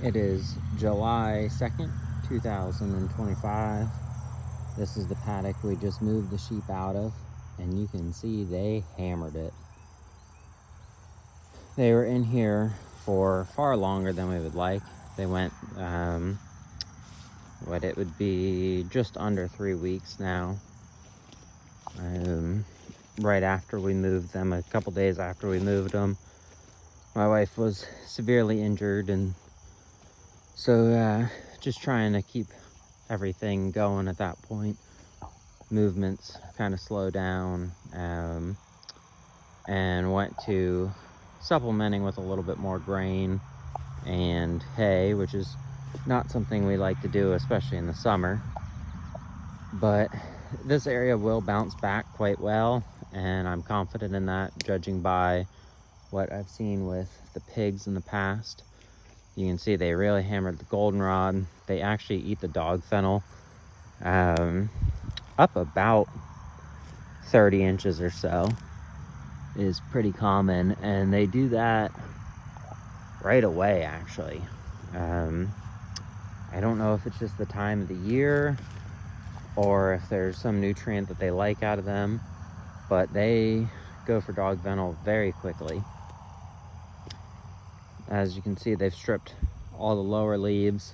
It is July 2nd, 2025. This is the paddock we just moved the sheep out of, and you can see they hammered it. They were in here for far longer than we would like. They went, what it would be just under 3 weeks now. Right after we moved them, a couple days after we moved them, my wife was severely injured, and so just trying to keep everything going at that point. Movements kind of slow down, and went to supplementing with a little bit more grain and hay, which is not something we like to do, especially in the summer. But this area will bounce back quite well, and I'm confident in that, judging by what I've seen with the pigs in the past. You can see they really hammered the goldenrod. They actually eat the dog fennel up about 30 inches or so is pretty common, and they do that right away actually. I don't know if it's just the time of the year or if there's some nutrient that they like out of them, but they go for dog fennel very quickly. As you can see, they've stripped all the lower leaves.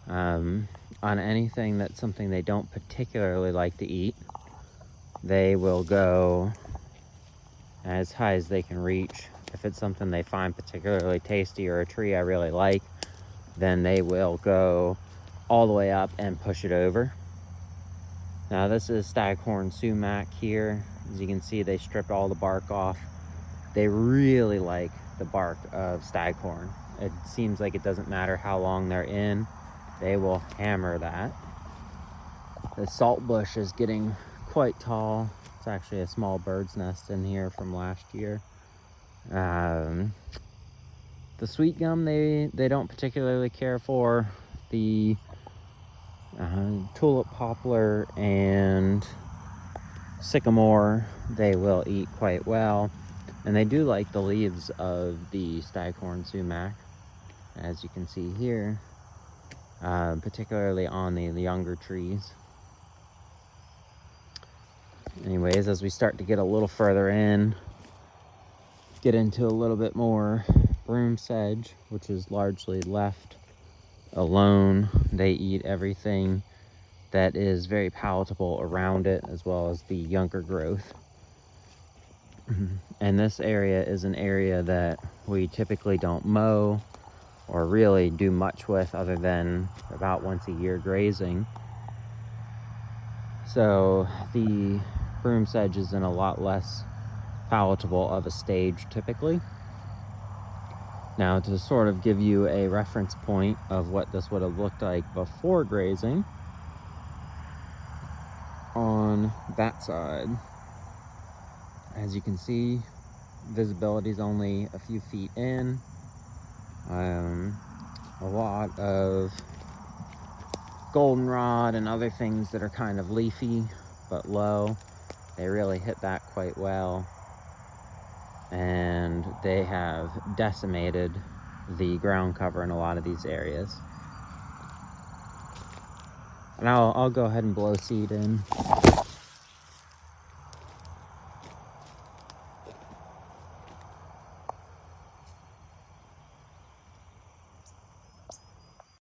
On anything that's something they don't particularly like to eat, they will go as high as they can reach. If it's something they find particularly tasty or a tree I really like, then they will go all the way up and push it over. Now this is staghorn sumac here. As you can see, they stripped all the bark off. They really like the bark of staghorn. It seems like it doesn't matter how long they're in, they will hammer that. The salt bush is getting quite tall. It's actually a small bird's nest in here from last year. The sweet gum they don't particularly care for. The tulip poplar and sycamore they will eat quite well, and they do like the leaves of the staghorn sumac, as you can see here, particularly on the younger trees. Anyways, as we start to get a little further in, get into a little bit more broom sedge, which is largely left alone. They eat everything that is very palatable around it, as well as the younger growth. And this area is an area that we typically don't mow or really do much with, other than about once a year grazing. So the broom sedge is in a lot less palatable of a stage typically. Now, to sort of give you a reference point of what this would have looked like before grazing, on that side, as you can see, visibility is only a few feet in. A lot of goldenrod and other things that are kind of leafy but low. They really hit that quite well, and they have decimated the ground cover in a lot of these areas. And I'll go ahead and blow seed in.